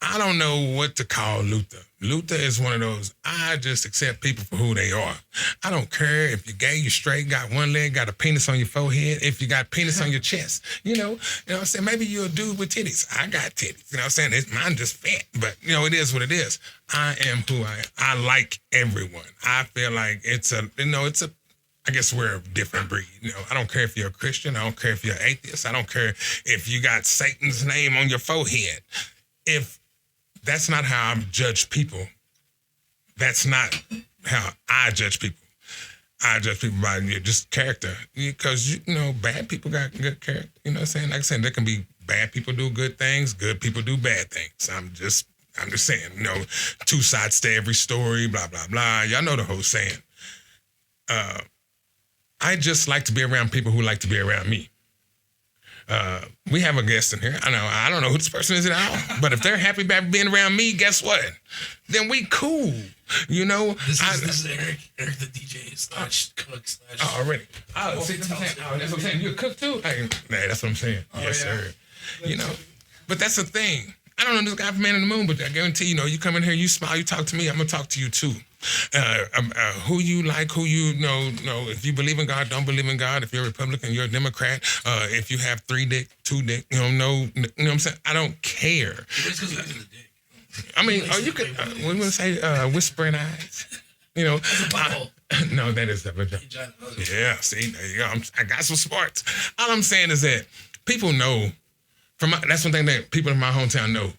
I don't know what to call Luther. Luther is one of those, I just accept people for who they are. I don't care if you're gay, you're straight, got one leg, got a penis on your forehead, if you got penis on your chest. You know what I'm saying? Maybe you're a dude with titties. I got titties. You know what I'm saying? Mine just fat, but it is what it is. I am who I am. I like everyone. I feel like I guess we're a different breed. I don't care if you're a Christian. I don't care if you're an atheist. I don't care if you got Satan's name on your forehead. If that's not how I judge people, that's not how I judge people. I judge people by just character. Because, bad people got good character. You know what I'm saying? Like I said, there can be bad people do good things, good people do bad things. I'm just saying, 2 sides to every story, blah, blah, blah. Y'all know the whole saying. I just like to be around people who like to be around me. We have a guest in here. I don't know who this person is at all, but if they're happy about being around me, guess what? Then we cool. This is Eric the DJ / cook / already. See, that's what I'm saying. You a cook too? That's what I'm saying. Yes, sir. But that's the thing. I don't know this guy from Man in the Moon, but I guarantee you come in here, you smile, you talk to me, I'm gonna talk to you too. Who you like, who you know, if you believe in God, don't believe in God. If you're a Republican, you're a Democrat. If you have 3 dick, 2 dick, you know what I'm saying? I don't care. I mean, you could, we want to say whispering eyes. No, that is the vagina. Yeah, see, there you go. I got some smarts. All I'm saying is that people know. That's one thing that people in my hometown know,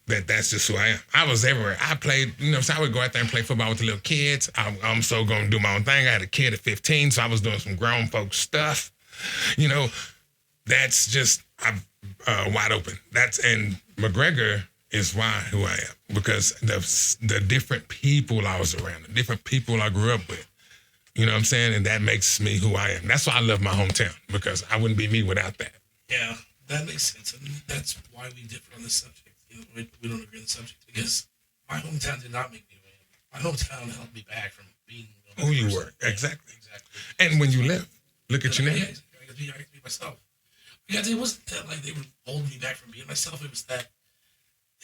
that's just who I am. I was everywhere. I played, so I would go out there and play football with the little kids. I'm so going to do my own thing. I had a kid at 15, so I was doing some grown folk stuff. That's just, I'm wide open. And McGregor is who I am, because the different people I was around, the different people I grew up with. You know what I'm saying? And that makes me who I am. That's why I love my hometown, because I wouldn't be me without that. Yeah. That makes sense, and that's why we differ on this subject. We don't agree on the subject, because my hometown did not make me who I am. My hometown held me back from being who you were. Exactly. And when you left, look at your name. I could be myself. Because it wasn't that like they were holding me back from being myself. It was that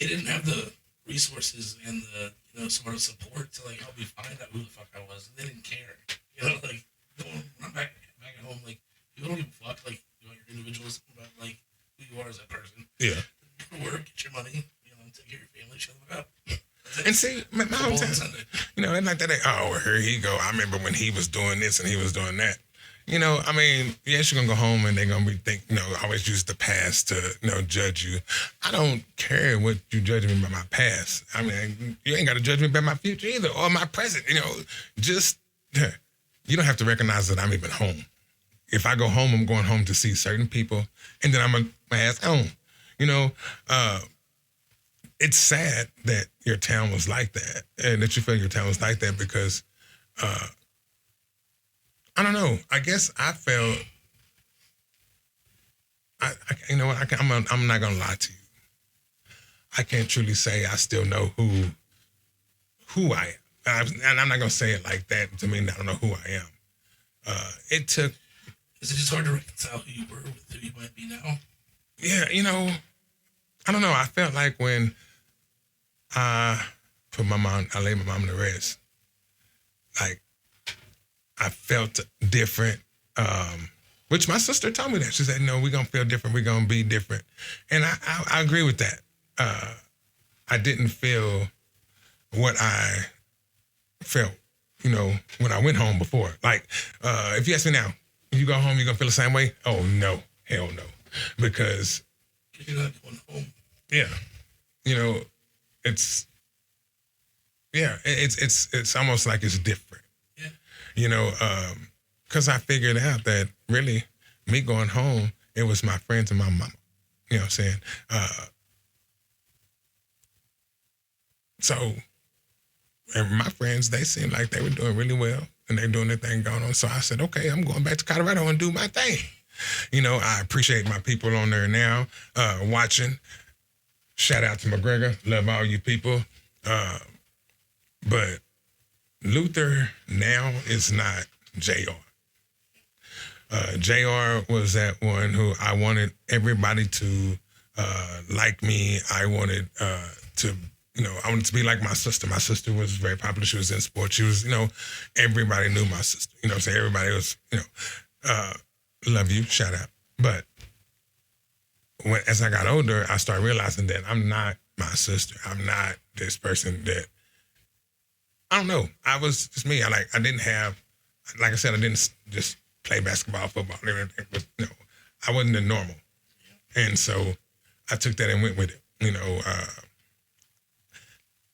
they didn't have the resources and the sort of support to help me find out who the fuck I was. And they didn't care. I'm back at home. You don't give a fuck. Your individualism about who you are as a person. Yeah. Work, get your money, take care of your family, shut the fuck up. And see, my hometown, they're like that. Here he go. I remember when he was doing this and he was doing that. Yes, you're going to go home and they're going to be always use the past to, judge you. I don't care what you judge me by my past. I mean, you ain't got to judge me by my future either, or my present. Just, you don't have to recognize that I'm even home. If I go home, I'm going home to see certain people, and then I'm going to ask home. It's sad that your town was like that, and that you feel your town was like that, because I don't know. I guess I felt I'm not gonna lie to you. I can't truly say I still know who I am, and I'm not gonna say it like that to mean that I don't know who I am. It took Is it just hard to reconcile who you were with who you might be now? Yeah, I don't know. I felt like when I laid my mom to rest, like I felt different. Which my sister told me that. She said, no, we're going to feel different. We're going to be different. And I agree with that. I didn't feel what I felt, when I went home before. Like, if you ask me now, you go home, you're going to feel the same way? Oh, no. Hell no. Because you're not going home. Yeah. It's almost like it's different. Yeah. Because I figured out that really me going home, it was my friends and my mama. You know what I'm saying? So, and my friends, they seemed like they were doing really well and they're doing their thing going on. So I said, okay, I'm going back to Colorado and do my thing. I appreciate my people on there now watching. Shout out to McGregor. Love all you people. But Luther now is not JR. JR was that one who I wanted everybody to like me. I wanted to, I wanted to be like my sister. My sister was very popular. She was in sports. She was, everybody knew my sister. So everybody was, love you, shout out. But as I got older, I started realizing that I'm not my sister. I'm not this person that, I don't know. I was just me. I didn't have, like I said, I didn't just play basketball, football, and everything. But, I wasn't the normal. And so I took that and went with it.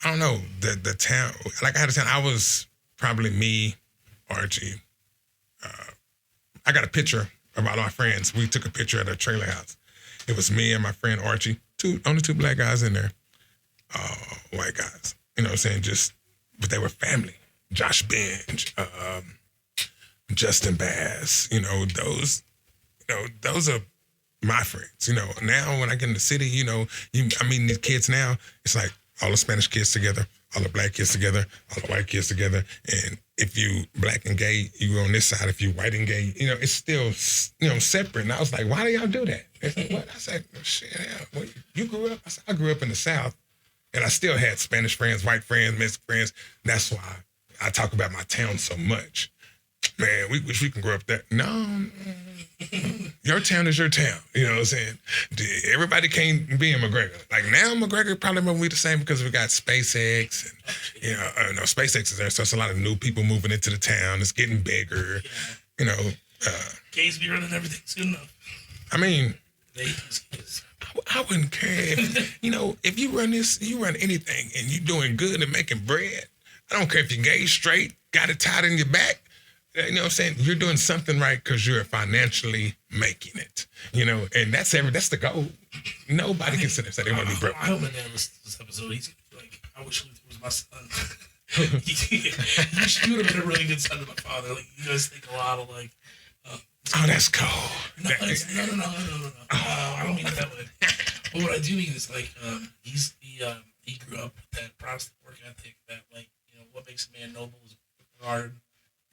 I don't know, the town, like I had a town, I was probably me, Archie. I got a picture of all our friends. We took a picture at a trailer house. It was me and my friend Archie, only two black guys in there, white guys. You know what I'm saying? But they were family. Josh Benj, Justin Bass, those are my friends. Now when I get in the city, I mean these kids now, it's like all the Spanish kids together, all the black kids together, all the white kids together. And if you black and gay, you on this side. If you white and gay, it's still, separate. And I was like, why do y'all do that? They said, what? I said, oh, shit, yeah. Well, you grew up? I said, I grew up in the South. And I still had Spanish friends, white friends, Mexican friends. That's why I talk about my town so much. Man, we wish we can grow up there. No, your town is your town. You know what I'm saying? Everybody can't be in McGregor. Like now, McGregor probably won't be the same because we got SpaceX. And, SpaceX is there, so it's a lot of new people moving into the town. It's getting bigger. Gays be running everything soon enough. I mean, Gays. I wouldn't care if you run this, you run anything, and you're doing good and making bread. I don't care if you're gay, straight, got it tied in your back. You know what I'm saying? You're doing something right because you're financially making it. And that's the goal. Nobody can sit there and say they want to be broke. I hope my dad listens to this episode. He's like, I wish Luther was my son. You would have been a really good son to my father. Like, you guys think a lot of like. Oh, that's cool. No. I don't mean it that way. But what I do mean is like, he grew up with that Protestant work ethic that like, what makes a man noble is hard.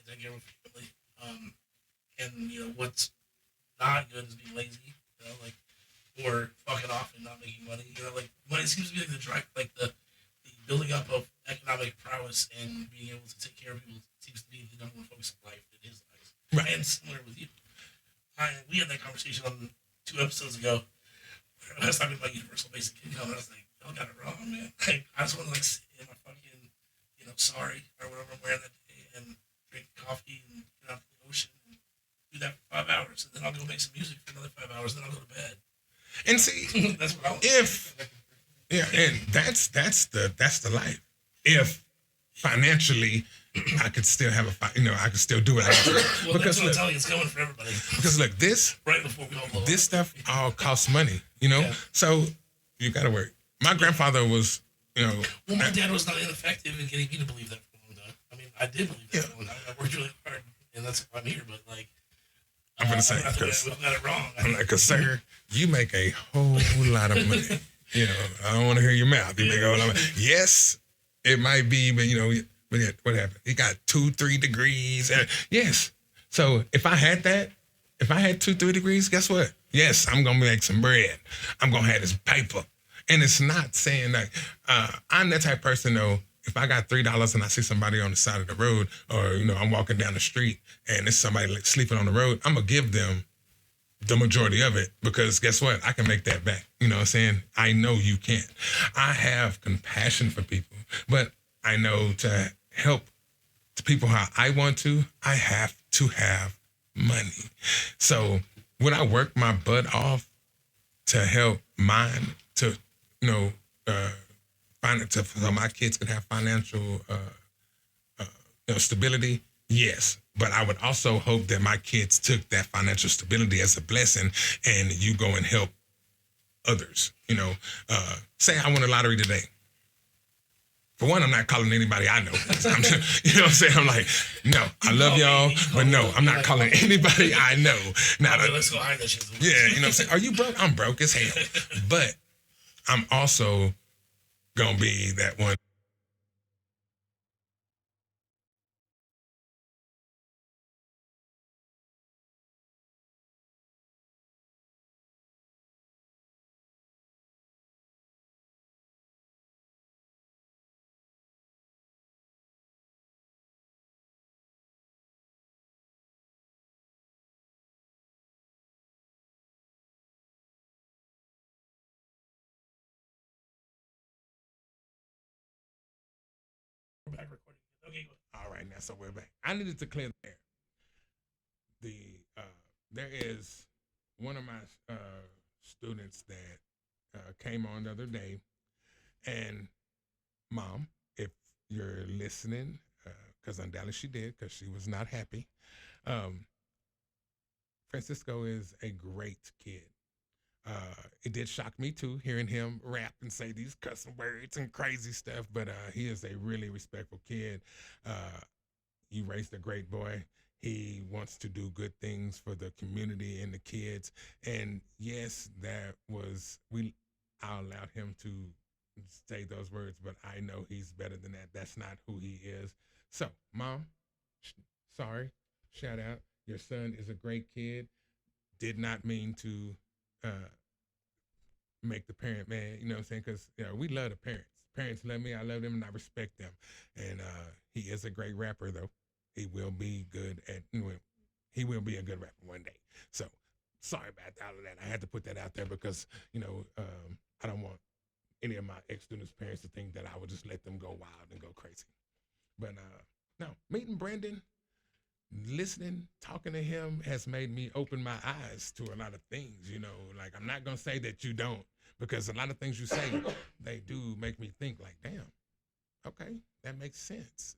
Take care of family. And what's not good is being lazy, or fucking off and not making money. Like money seems to be like the drive, like the building up of economic prowess and being able to take care of people seems to be the number one focus of life in his life. Right. And similar with you. We had that conversation on 2 episodes ago. I was talking about universal basic income, and I was like, y'all got it wrong, man. Like, I just want to sit in my fucking, sorry or whatever I'm wearing that day and drink coffee and get out to the ocean and do that for 5 hours, and then I'll go make some music for another 5 hours, and then I'll go to bed. And see, that's what I want. And that's the life. If financially I could still have I could still do it. Well, because that's what I'm telling you, it's coming for everybody. Because look, this right before we all blow this up. stuff all costs money, Yeah. So you got to work. My grandfather was, Well, my dad was not ineffective in getting me to believe that for a long time. I mean, I did believe that for a long time. I worked really hard, and that's why I'm here. But like, I'm gonna say I got it wrong. I'm like, cause sir, you make a whole lot of money. I don't want to hear your mouth. You make a whole lot of money. Yes, it might be, but but what happened? He got 2-3 degrees. And yes. So if I had that, If I had 2, 3 degrees, guess what? Yes, I'm gonna make some bread. I'm gonna have this paper. And it's not saying like I'm that type of person though. If I got $3 and I see somebody on the side of the road, or I'm walking down the street and there's somebody like sleeping on the road, I'm gonna give them the majority of it because guess what? I can make that back. You know what I'm saying? I know you can't. I have compassion for people, but I know to help the people how I want to, I have to have money. So when I work my butt off to help mine to, so my kids can have financial stability, yes. But I would also hope that my kids took that financial stability as a blessing and you go and help others. Say I won a lottery today. For one, I'm not calling anybody I know. You know what I'm saying? I'm like, no, I love y'all, but no, I'm not calling anybody I know. Now, let's go hide that shit. Yeah, you know what I'm saying? Are you broke? I'm broke as hell. But I'm also going to be that one. We're back recording. Okay, go ahead. All right, now, so we're back. I needed to clear the air. There is one of my students that came on the other day, and Mom, if you're listening, because undoubtedly she did, because she was not happy. Um, Francisco is a great kid. It did shock me too, hearing him rap and say these cussing words and crazy stuff. But he is a really respectful kid. You raised a great boy. He wants to do good things for the community and the kids. And yes, I allowed him to say those words, but I know he's better than that. That's not who he is. So, Mom, sorry, shout out. Your son is a great kid. Did not mean to make the parent mad, you know what I'm saying? Because we love the parents. Parents love me, I love them, and I respect them. And he is a great rapper, though. He will be good he will be a good rapper one day. So sorry about all of that. I had to put that out there because I don't want any of my ex-students' parents to think that I would just let them go wild and go crazy. But no, meeting Brandon, listening, talking to him has made me open my eyes to a lot of things. Like I'm not gonna say that you don't, because a lot of things you say, they do make me think. Like, damn, okay, that makes sense.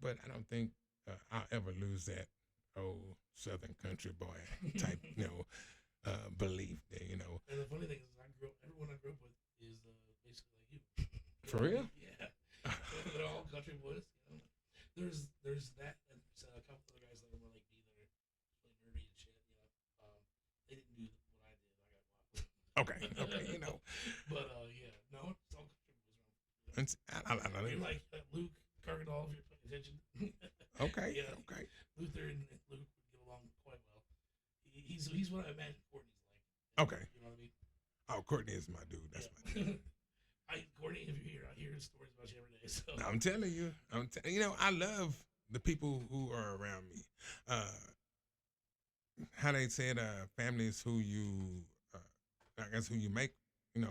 But I don't think I'll ever lose that old Southern country boy type, belief there. And the funny thing is, everyone I grew up with is basically like you. For real? Yeah. They're all country boys. There's that, and there's a couple other guys that are more like me that are really nerdy and shit. They didn't do what I did. I got wild. Okay. But yeah, no, it's all country boys around. I You're like Luke Cargadol, if you're paying attention. Okay. Yeah, Okay. Luther and Luke would get along quite well. He's what I imagine Courtney's like. Okay. You know what I mean? Oh, Courtney is my dude. That's my dude. Courtney, if you're here, I hear stories about you every day. So I'm telling you, I love the people who are around me. How they said, family is who you, I guess who you make.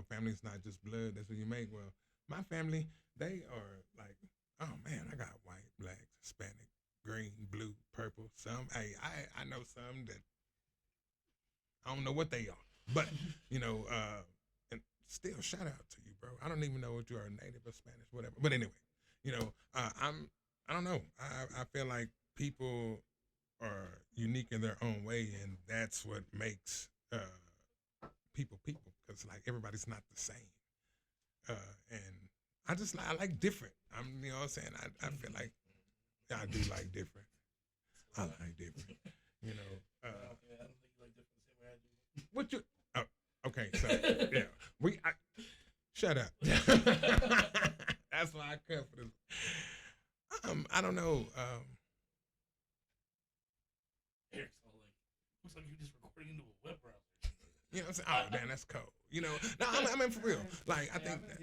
Family is not just blood. That's who you make. Well, my family, they are like, oh man, I got white, black, Hispanic, green, blue, purple. Some, I know some that I don't know what they are, but and still shout out to you, bro. I don't even know if you are native or Spanish, whatever. But anyway, I don't know. I feel like people are unique in their own way, and that's what makes people because like everybody's not the same. And I like different. You know what I'm saying? I feel like I do like different. I like different. I don't think you like different the same way I do. What you? Oh, okay. So yeah, shut up. That's why I cut for this. I don't know. You know what I'm saying? Oh, damn, that's cold. You know, no, I mean for real. Like I think that.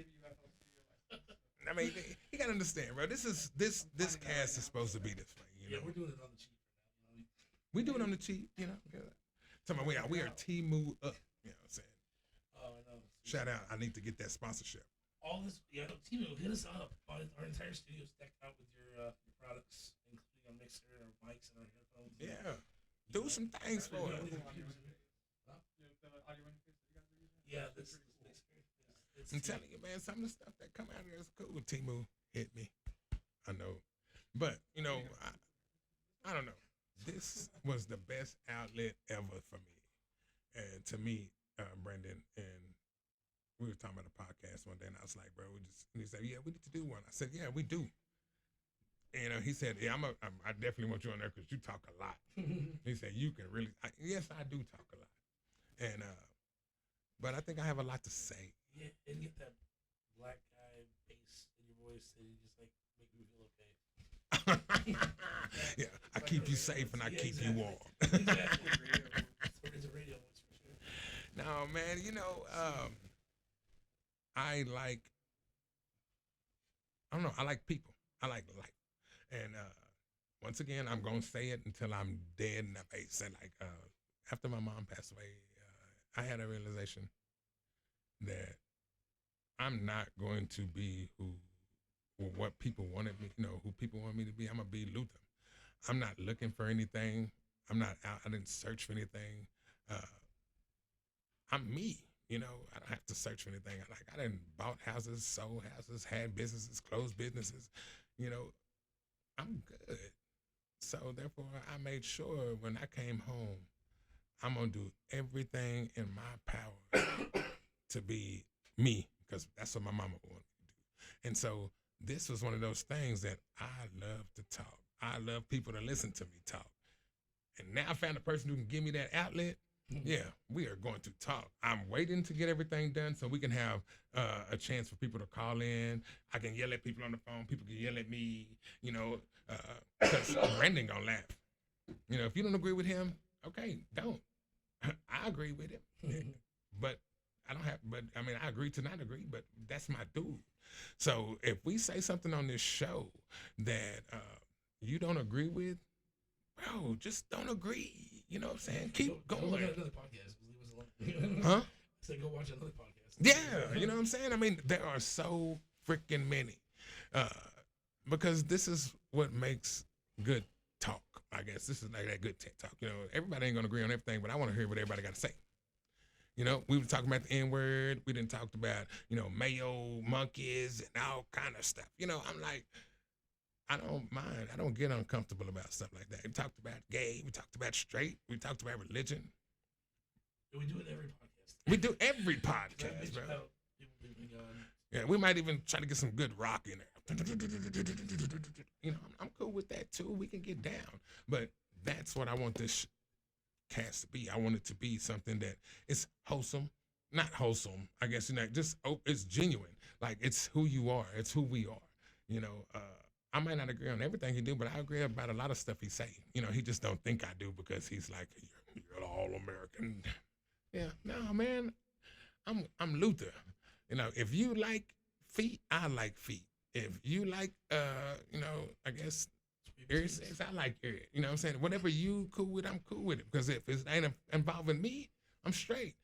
I mean, you gotta understand, bro. This cast is supposed to be this way. You know, we're doing it on the cheap right now. You know? we do it on the cheap. You know, talking about we are Temu up. You know what I'm saying? Oh, I know. Shout out! I need to get that sponsorship. All this, yeah, no, Timo, hit us up. Our entire studio is decked out with your products, including our mixer, our mics, and our headphones. Yeah, do some things for us. Yeah, this mixer. I'm telling you, man, some of the stuff that come out of here is cool. Temu hit me. I know, but you know, I don't know. This was the best outlet ever for me, and to me, Brendan, and we were talking about a podcast one day, and I was like, bro, and he said, yeah, we need to do one. I said, yeah, we do. And he said, yeah, I definitely want you on there because you talk a lot. He said, you can really, yes, I do talk a lot. And, but I think I have a lot to say. Yeah, and get that black guy bass in your voice to just like make me feel okay. Yeah, I keep you safe and I keep you warm. Exactly. It's a radio voice for sure. No, man, you know, I don't know, I like people. I like life. And once again, I'm going to say it until I'm dead in the face. And like, after my mom passed away, I had a realization that I'm not going to be what people wanted me, who people want me to be. I'm going to be Luther. I'm not looking for anything. I'm not out. I didn't search for anything. I'm me. I don't have to search for anything. I didn't bought houses, sold houses, had businesses, closed businesses. I'm good. So therefore, I made sure when I came home, I'm gonna do everything in my power to be me, because that's what my mama wanted me to do. And so this was one of those things that I love to talk. I love people to listen to me talk. And now I found a person who can give me that outlet. Yeah, we are going to talk. I'm waiting to get everything done so we can have a chance for people to call in. I can yell at people on the phone. People can yell at me, because Brandon gonna laugh. If you don't agree with him, okay, don't. I agree with him, but I agree to not agree, but that's my dude. So if we say something on this show that you don't agree with, bro, just don't agree. You know what I'm saying? Keep going. Go look at another podcast. Leave us alone. Huh? So go watch another podcast. Yeah, you know what I'm saying? I mean, there are so freaking many. Because this is what makes good talk, I guess. This is like that good tech talk. Everybody ain't going to agree on everything, but I want to hear what everybody got to say. We were talking about the N-word. We didn't talk about, mayo monkeys and all kind of stuff. I'm like, I don't mind. I don't get uncomfortable about stuff like that. We talked about gay. We talked about straight. We talked about religion. We do it every podcast. We do every podcast, bro. Yeah, we might even try to get some good rock in there. I'm cool with that too. We can get down. But that's what I want this cast to be. I want it to be something that is wholesome. Not wholesome, I guess, just it's genuine. Like, it's who you are. It's who we are. I might not agree on everything he do, but I agree about a lot of stuff he say. He just don't think I do because he's like, you're all American. Yeah, no, man, I'm Luther. If you like feet, I like feet. If you like, I guess ear sex, I like ear. You know what I'm saying? Whatever you cool with, I'm cool with it. Because if it ain't involving me, I'm straight.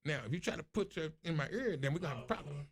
Now, if you try to put your in my ear, then we're gonna have a problem.